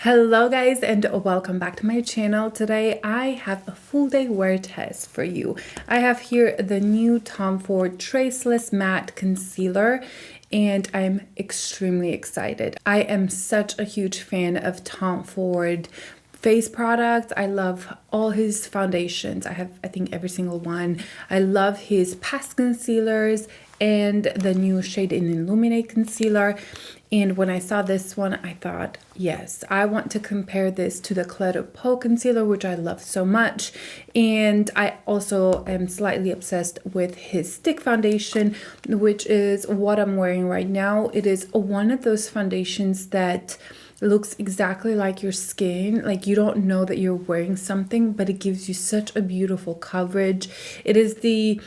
Hello guys and welcome back to my channel. Today I have a full day wear test for you. I have here the new Tom Ford Traceless Matte Concealer and I'm extremely excited. I am such a huge fan of Tom Ford face products. I love all his foundations. I think every single one. I love his past concealers and the new Shade and Illuminate concealer. And when I saw this one, I thought, yes, I want to compare this to the Cle de Peau Concealer, which I love so much. And I also am slightly obsessed with his stick foundation, which is what I'm wearing right now. It is one of those foundations that looks exactly like your skin. Like you don't know that you're wearing something, but it gives you such a beautiful coverage. It is the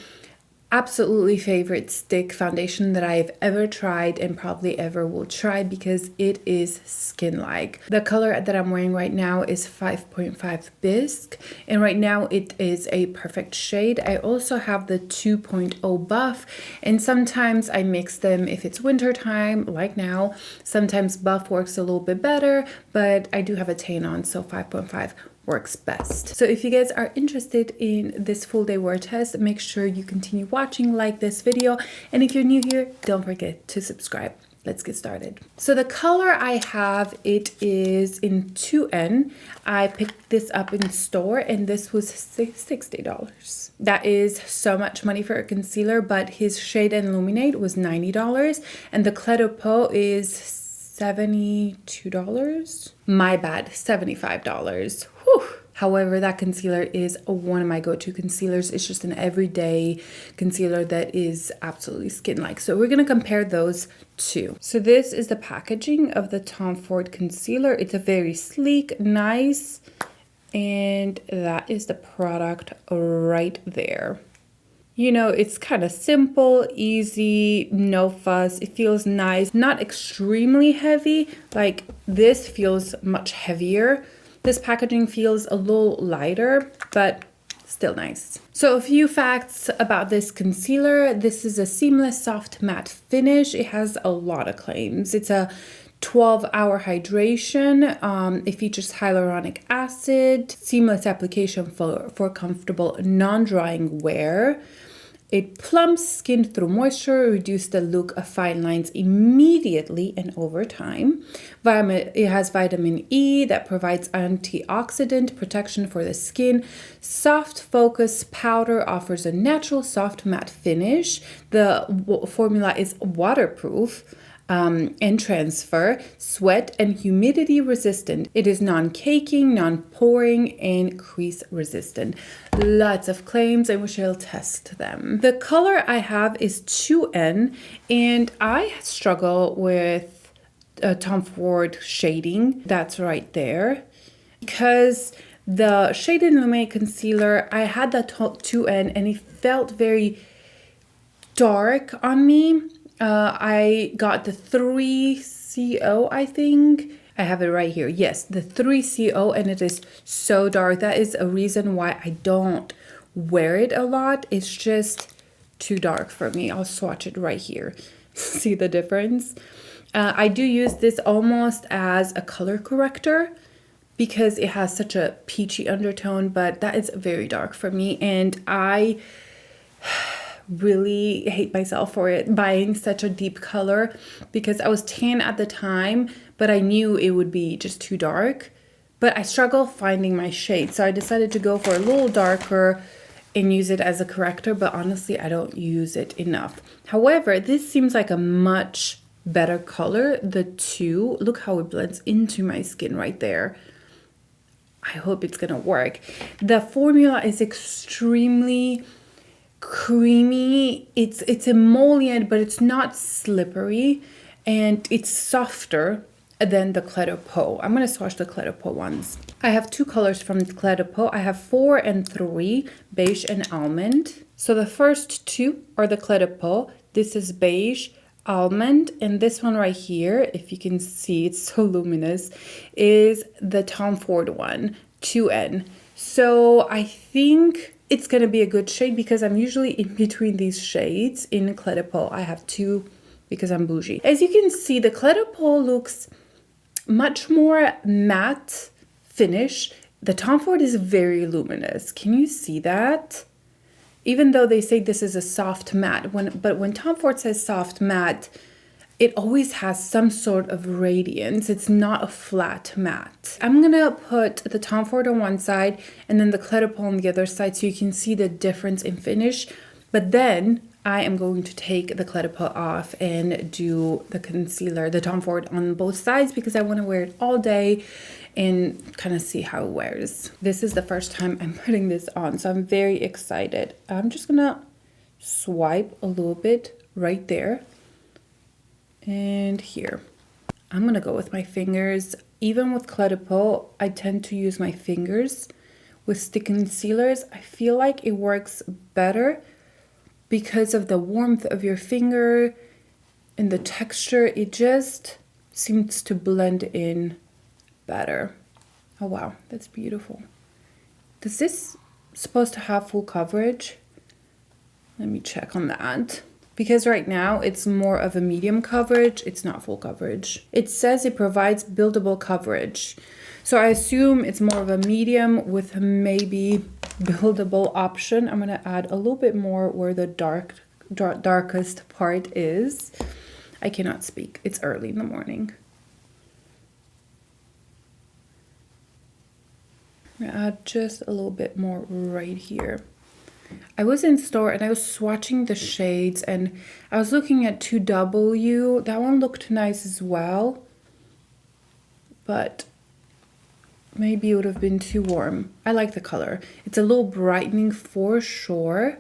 absolutely favorite stick foundation that I've ever tried and probably ever will try because it is skin-like. The color that I'm wearing right now is 5.5 Bisque, and right now it is a perfect shade. I also have the 2.0 Buff, and sometimes I mix them if it's winter time like now. Sometimes Buff works a little bit better, but I do have a tan on, so 5.5 works best. So if you guys are interested in this full day wear test, make sure you continue watching, like this video, and if you're new here, don't forget to subscribe. Let's get started. So the color I have, it is in 2N. I picked this up in store and this was $60. That is so much money for a concealer, but his Shade and Illuminate was $90 and the Cle de Peau is $72. My bad, $75. Whew. However, that concealer is one of my go-to concealers. It's just an everyday concealer that is absolutely skin-like. So we're going to compare those two. So this is the packaging of the Tom Ford concealer. It's a very sleek, nice, and that is the product right there. You know, it's kind of simple, easy, no fuss. It feels nice, not extremely heavy. Like this feels much heavier. This packaging feels a little lighter, but still nice. So a few facts about this concealer. This is a seamless soft matte finish. It has a lot of claims. It's a 12-hour hydration. It features hyaluronic acid, seamless application for comfortable non-drying wear. It plumps skin through moisture, reduces the look of fine lines immediately and over time. It has vitamin E that provides antioxidant protection for the skin. Soft Focus Powder offers a natural soft matte finish. The formula is waterproof and transfer, sweat and humidity resistant. It is non-caking, non-poring, and crease resistant. Lots of claims. I wish I'll test them. The color I have is 2N, and I struggle with Tom Ford shading. That's right there. Because the Shade and Illuminate concealer, I had that 2N and it felt very dark on me. I got the 3CO, I think. I have it right here. Yes, the 3CO, and it is so dark. That is a reason why I don't wear it a lot. It's just too dark for me. I'll swatch it right here. See the difference? I do use this almost as a color corrector because it has such a peachy undertone, but that is very dark for me, and I really hate myself for buying such a deep color because I was tan at the time, but I knew it would be just too dark. But I struggle finding my shade, so I decided to go for a little darker and use it as a corrector, but honestly I don't use it enough. However, this seems like a much better color. The two, look how it blends into my skin right there. I hope it's gonna work. The formula is extremely creamy. It's emollient, but it's not slippery, and it's softer than the Cle de Peau. I'm gonna swatch the Cle de Peau ones. I have two colors from the Cle de Peau. I have 4 and 3, beige and almond. So the first two are the Cle de Peau. This is beige, almond, and this one right here, if you can see, it's so luminous, is the Tom Ford one, 2N. So I think it's gonna be a good shade because I'm usually in between these shades in Cle de Peau. I have two because I'm bougie. As you can see, the Cle de Peau looks much more matte finish. The Tom Ford is very luminous. Can you see that? Even though they say this is a soft matte, but when Tom Ford says soft matte, it always has some sort of radiance. It's not a flat matte. I'm gonna put the Tom Ford on one side and then the Cle de Peau on the other side so you can see the difference in finish. But then I am going to take the Cle de Peau off and do the concealer, the Tom Ford, on both sides because I want to wear it all day and kind of see how it wears. This is the first time I'm putting this on, so I'm very excited. I'm just gonna swipe a little bit right there and here. I'm gonna go with my fingers. Even with Cle de Peau, I tend to use my fingers. With stick concealers, I feel like it works better because of the warmth of your finger and the texture. It just seems to blend in better. Oh wow, that's beautiful. Is this supposed to have full coverage? Let me check on that. Because right now it's more of a medium coverage, it's not full coverage. It says it provides buildable coverage. So I assume it's more of a medium with maybe buildable option. I'm gonna add a little bit more where the darkest part is. I cannot speak, it's early in the morning. I'm gonna add just a little bit more right here. I was in store and I was swatching the shades and I was looking at 2W. That one looked nice as well, but maybe it would have been too warm. I like the color. It's a little brightening for sure,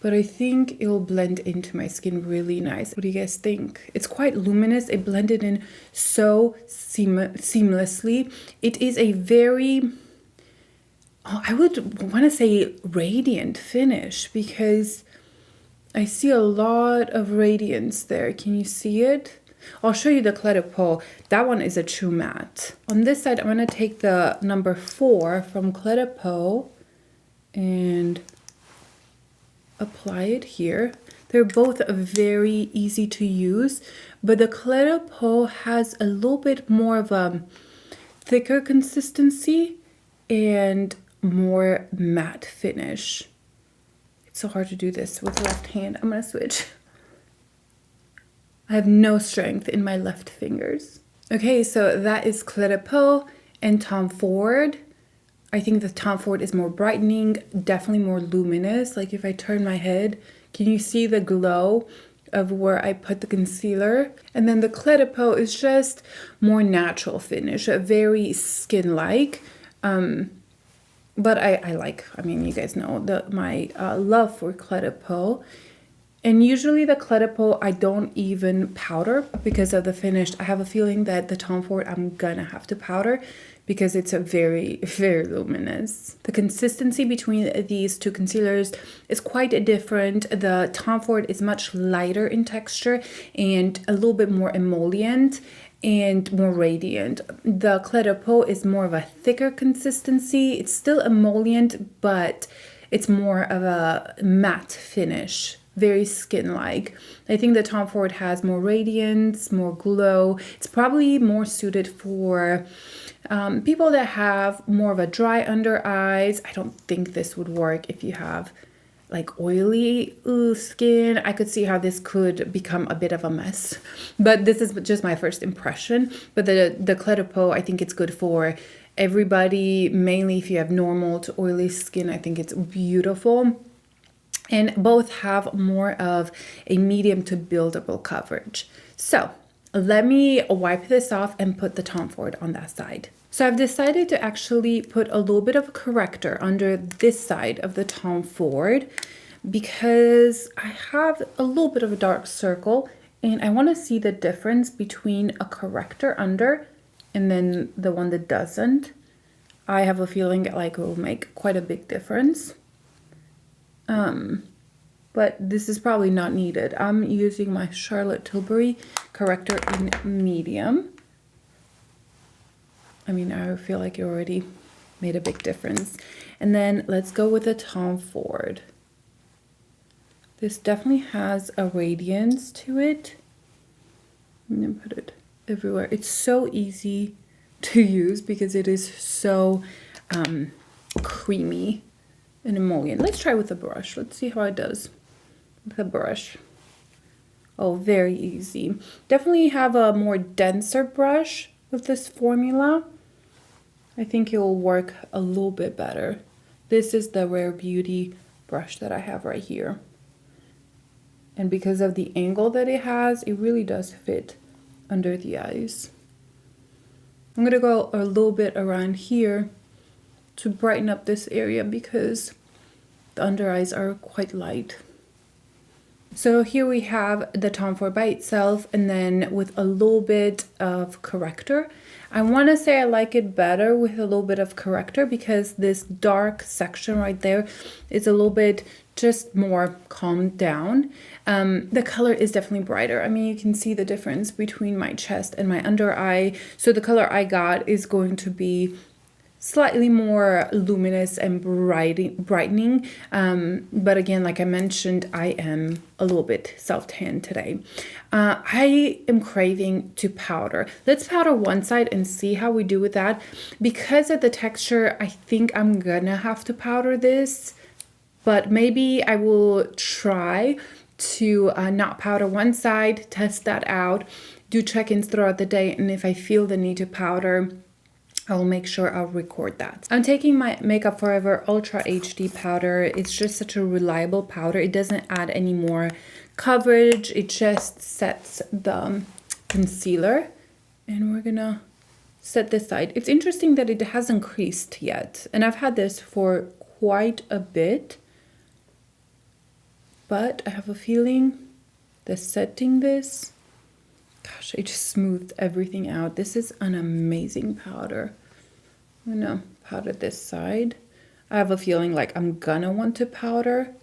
but I think it will blend into my skin really nice. What do you guys think? It's quite luminous. It blended in so seamlessly. It is a very, I would want to say radiant finish because I see a lot of radiance there. Can you see it? I'll show you the Cle de Peau. That one is a true matte. On this side, I'm going to take the number 4 from Cle de Peau and apply it here. They're both very easy to use, but the Cle de Peau has a little bit more of a thicker consistency and more matte finish. It's so hard to do this with the left hand. I'm gonna switch. I have no strength in my left fingers. Okay, so that is Cle de Peau and Tom Ford. I think the Tom Ford is more brightening, definitely more luminous. Like if I turn my head, can you see the glow of where I put the concealer? And then the Cle de Peau is just more natural finish, very skin-like. But I like, I mean, you guys know my love for Cle de Peau. And usually the Cle de Peau, I don't even powder because of the finish. I have a feeling that the Tom Ford, I'm gonna have to powder because it's a very, very luminous. The consistency between these two concealers is quite different. The Tom Ford is much lighter in texture and a little bit more emollient and more radiant. The Cle de Peau is more of a thicker consistency. It's still emollient, but it's more of a matte finish, very skin-like. I think the Tom Ford has more radiance, more glow. It's probably more suited for people that have more of a dry under eyes. I don't think this would work if you have like oily skin. I could see how this could become a bit of a mess, but this is just my first impression. But the Cle de Peau, I think it's good for everybody, mainly if you have normal to oily skin. I think it's beautiful. And both have more of a medium to buildable coverage. So let me wipe this off and put the Tom Ford on that side. So I've decided to actually put a little bit of a corrector under this side of the Tom Ford because I have a little bit of a dark circle and I want to see the difference between a corrector under and then the one that doesn't. I have a feeling like it will make quite a big difference. But this is probably not needed. I'm using my Charlotte Tilbury corrector in medium. I mean, I feel like it already made a big difference. And then let's go with the Tom Ford. This definitely has a radiance to it. And then put it everywhere. It's so easy to use because it is so creamy and emollient. Let's try with a brush. Let's see how it does with a brush. Oh, very easy. Definitely have a more denser brush with this formula. I think it will work a little bit better. This is the Rare Beauty brush that I have right here. And because of the angle that it has, it really does fit under the eyes. I'm gonna go a little bit around here to brighten up this area because the under eyes are quite light. So here we have the Tom Ford by itself, and then with a little bit of corrector. I want to say I like it better with a little bit of corrector because this dark section right there is a little bit just more calmed down. The color is definitely brighter. I mean, you can see the difference between my chest and my under eye. So the color I got is going to be slightly more luminous and brightening. But again, like I mentioned, I am a little bit self-tanned today. I am craving to powder. Let's powder one side and see how we do with that. Because of the texture, I think I'm gonna have to powder this, but maybe I will try to not powder one side, test that out, do check-ins throughout the day, and if I feel the need to powder, I'll make sure I'll record that. I'm taking my Makeup Forever Ultra HD powder. It's just such a reliable powder. It doesn't add any more coverage. It just sets the concealer. And we're gonna set this side. It's interesting that it hasn't creased yet. And I've had this for quite a bit. But I have a feeling that setting this, gosh, I just smoothed everything out. This is an amazing powder. I'm gonna powder this side. I have a feeling like I'm gonna want to powder.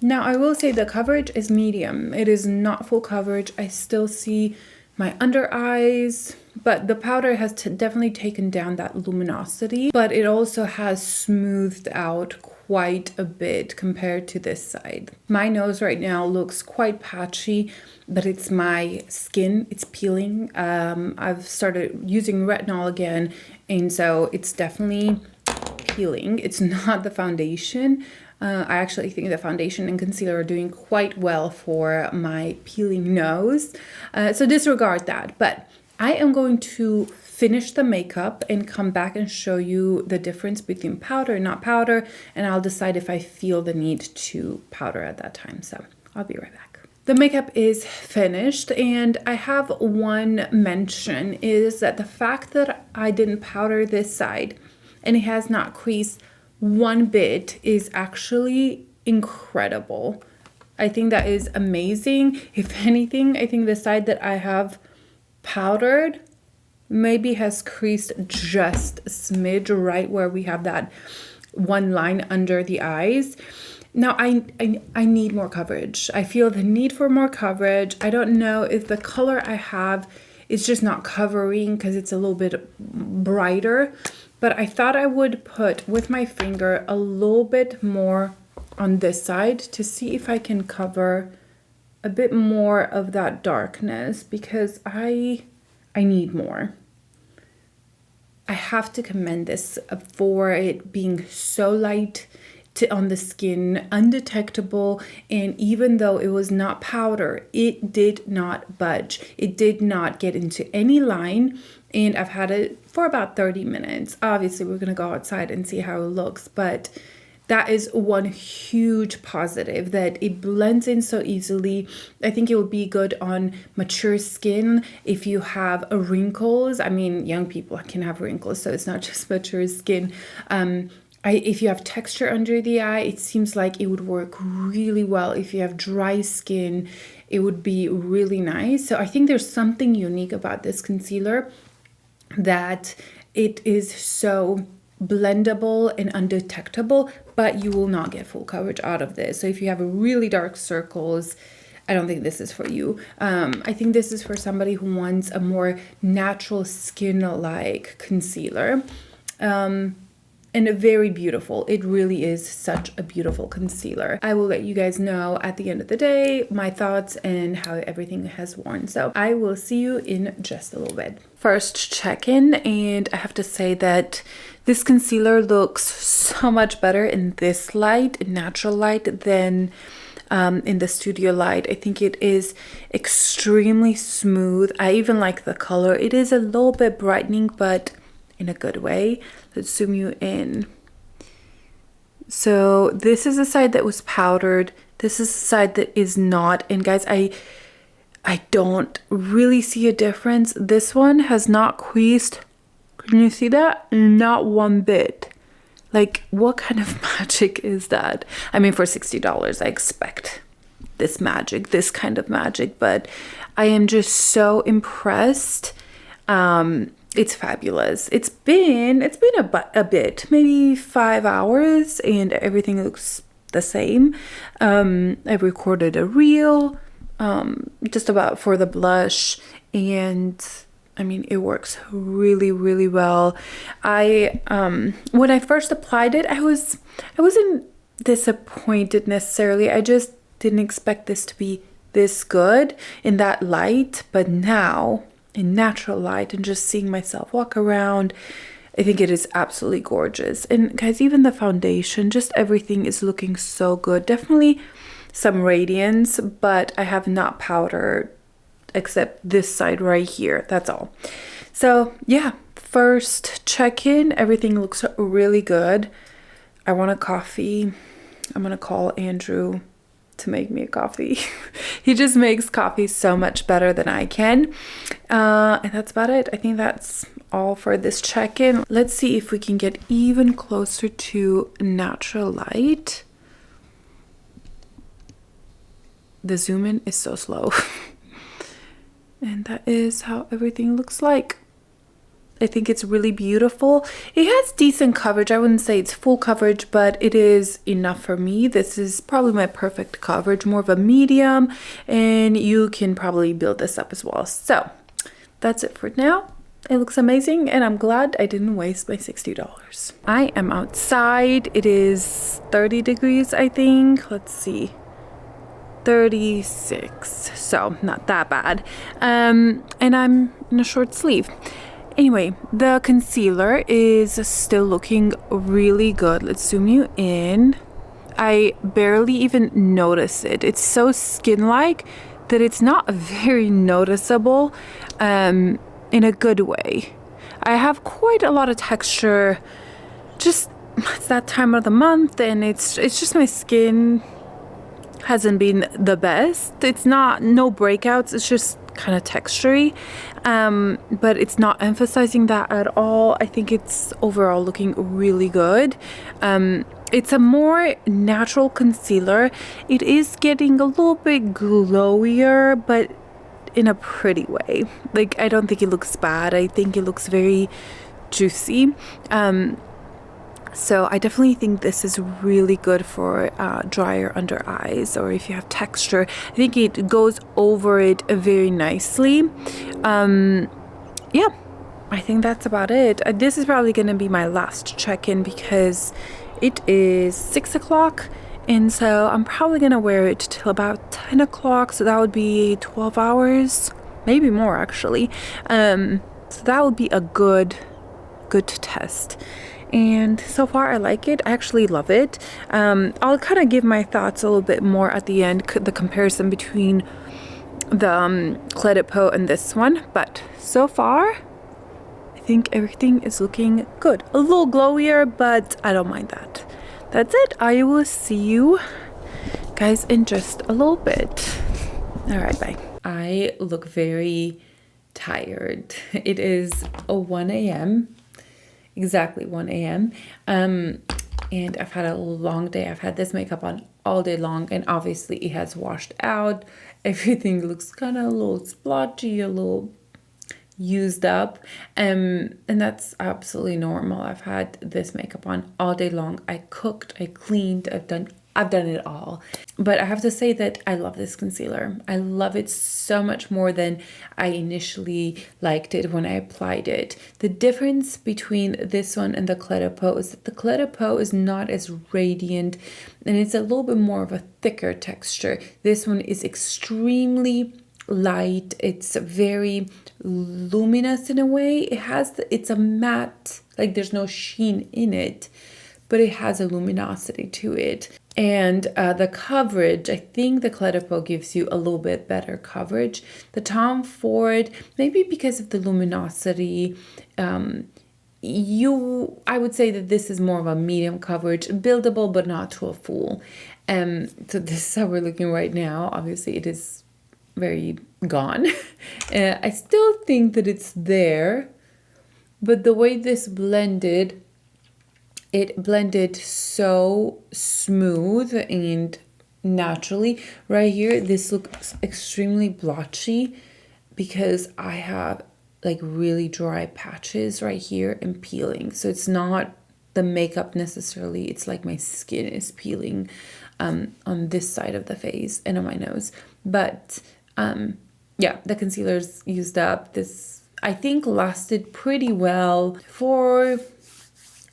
Now, I will say the coverage is medium. It is not full coverage. I still see my under eyes, but the powder has definitely taken down that luminosity, but it also has smoothed out quite a bit compared to this side. My nose right now looks quite patchy, but it's my skin, it's peeling. I've started using retinol again, and so it's definitely peeling. It's not the foundation. I actually think the foundation and concealer are doing quite well for my peeling nose. So disregard that, but I am going to finish the makeup and come back and show you the difference between powder and not powder, and I'll decide if I feel the need to powder at that time. So I'll be right back. The makeup is finished, and I have one mention is that the fact that I didn't powder this side and it has not creased one bit is actually incredible. I think that is amazing. If anything, I think the side that I have powdered maybe has creased just a smidge right where we have that one line under the eyes. Now I need more coverage. I feel the need for more coverage. I don't know if the color I have is just not covering because it's a little bit brighter, but I thought I would put with my finger a little bit more on this side to see if I can cover a bit more of that darkness because I need more. I have to commend this for it being so light on the skin, undetectable, and even though it was not powder, it did not budge. It did not get into any line, and I've had it for about 30 minutes. Obviously, we're gonna go outside and see how it looks, but that is one huge positive, that it blends in so easily. I think it would be good on mature skin if you have wrinkles. I mean, young people can have wrinkles, so it's not just mature skin. If you have texture under the eye, it seems like it would work really well. If you have dry skin, it would be really nice. So I think there's something unique about this concealer, that it is so blendable and undetectable, but you will not get full coverage out of this. So if you have really dark circles, I don't think this is for you. I think this is for somebody who wants a more natural skin-like concealer. and very beautiful. It really is such a beautiful concealer. I will let you guys know at the end of the day my thoughts and how everything has worn. So I will see you in just a little bit. First check-in, and I have to say that this concealer looks so much better in this light, natural light, than in the studio light. I think it is extremely smooth. I even like the color. It is a little bit brightening, but in a good way. Let's zoom you in. So this is the side that was powdered. This is the side that is not. And guys, I don't really see a difference. This one has not creased. Can you see that? Not one bit. Like, what kind of magic is that? I mean, for $60, I expect this magic, this kind of magic, but I am just so impressed. It's fabulous. It's been a bit, maybe 5 hours, and everything looks the same. I recorded a reel just about for the blush, and I mean, it works really, really well. When I first applied it, I wasn't disappointed necessarily. I just didn't expect this to be this good in that light, but now in natural light and just seeing myself walk around, I think it is absolutely gorgeous. And guys, even the foundation, just everything is looking so good. Definitely some radiance, but I have not powdered except this side right here. That's all. So yeah, first check-in, everything looks really good. I want a coffee. I'm gonna call Andrew to make me a coffee. He just makes coffee so much better than I can. And that's about it. I think that's all for this check-in. Let's see if we can get even closer to natural light. The zoom in is so slow. And that is how everything looks like. I think it's really beautiful. It has decent coverage. I wouldn't say it's full coverage, but it is enough for me. This is probably my perfect coverage, more of a medium, and you can probably build this up as well. So that's it for now. It looks amazing, and I'm glad I didn't waste my $60. I am outside. It is 30 degrees, I think. Let's see. 36, so not that bad. And I'm in a short sleeve. Anyway, the concealer is still looking really good. Let's zoom you in. I barely even notice it. It's so skin-like that it's not very noticeable in a good way. I have quite a lot of texture. Just, it's that time of the month, and it's just my skin hasn't been the best. It's not no breakouts, it's just kind of textury, but it's not emphasizing that at all. I think it's overall looking really good. It's a more natural concealer. It is getting a little bit glowier, but in a pretty way. Like, I don't think it looks bad. I think it looks very juicy. So I definitely think this is really good for drier under eyes, or if you have texture. I think it goes over it very nicely. Yeah, I think that's about it. This is probably going to be my last check-in because it is 6 o'clock, and so I'm probably going to wear it till about 10 o'clock. So that would be 12 hours, maybe more actually. So that would be a good test. And so far I like it. I actually love it. I'll kind of give my thoughts a little bit more at the end, the comparison between the Cle de Peau and this one. But so far, I think everything is looking good. A little glowier, but I don't mind that. That's it. I will see you guys in just a little bit. All right, bye. I look very tired. It is 1 a.m. Exactly 1 a.m. And I've had a long day. I've had this makeup on all day long, and obviously it has washed out. Everything looks kind of a little splotchy, a little used up, and that's absolutely normal. I've had this makeup on all day long. I cooked, I cleaned, I've done I've done it all. But I have to say that I love this concealer. I love it so much more than I initially liked it when I applied it. The difference between this one and the Cle de Peau is that the Cle de Peau is not as radiant and it's a little bit more of a thicker texture. This one is extremely light. It's very luminous in a way. It's a matte, like there's no sheen in it, but it has a luminosity to it. And the coverage, I think the Cle de Peau gives you a little bit better coverage. The Tom Ford, maybe because of the luminosity, I would say that this is more of a medium coverage, buildable, but not to a full. So this is how we're looking right now. Obviously, it is very gone. I still think that it's there, but the way this blended, it blended so smooth and naturally. Right here, this looks extremely blotchy because I have like really dry patches right here and peeling. So it's not the makeup necessarily, it's like my skin is peeling on this side of the face and on my nose. But yeah, the concealer's used up. This, I think, lasted pretty well for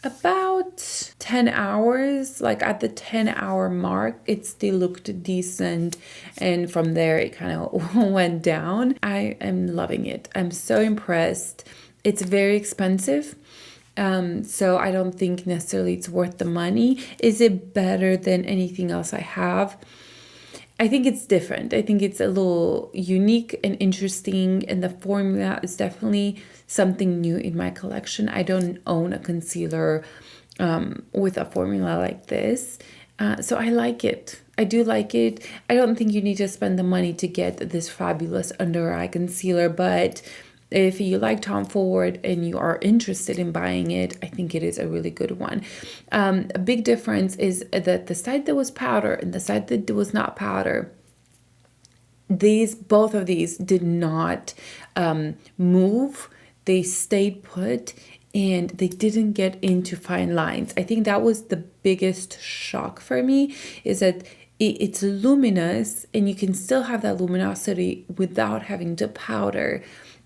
about 10 hours. Like at the 10-hour mark, it still looked decent, and from there it kind of went down. I am loving it. I'm so impressed. It's very expensive, so I don't think necessarily it's worth the money. Is it better than anything else I have? I think it's different. I think it's a little unique and interesting, and the formula is definitely something new in my collection. I don't own a concealer with a formula like this, so I like it. I do like it. I don't think you need to spend the money to get this fabulous under eye concealer, but if you like Tom Ford and you are interested in buying it, I think it is a really good one. A big difference is that the side that was powder and the side that was not powder, both of these did not move. They stayed put and they didn't get into fine lines. I think that was the biggest shock for me, is that it's luminous and you can still have that luminosity without having to powder,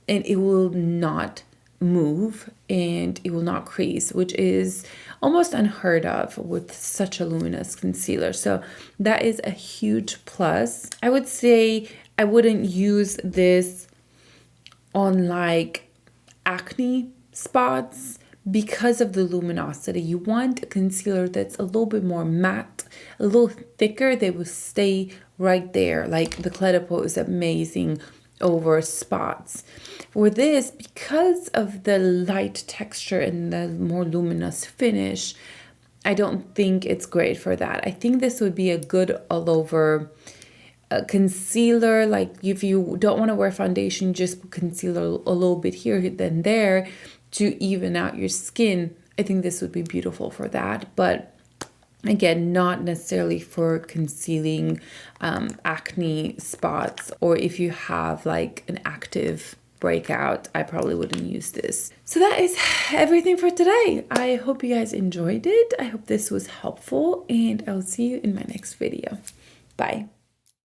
and it will not move and it will not crease, which is almost unheard of with such a luminous concealer. So that is a huge plus. I would say I wouldn't use this on like acne spots because of the luminosity. You want a concealer that's a little bit more matte, a little thicker, they will stay right there. Like the Cle de Peau is amazing over spots. For this, because of the light texture and the more luminous finish, I don't think it's great for that. I think this would be a good all over concealer. Like if you don't want to wear foundation, just put concealer a little bit here then there to even out your skin. I think this would be beautiful for that, but again, not necessarily for concealing acne spots, or if you have like an active breakout, I probably wouldn't use this. So that is everything for today. I hope you guys enjoyed it. I hope this was helpful, and I'll see you in my next video. Bye.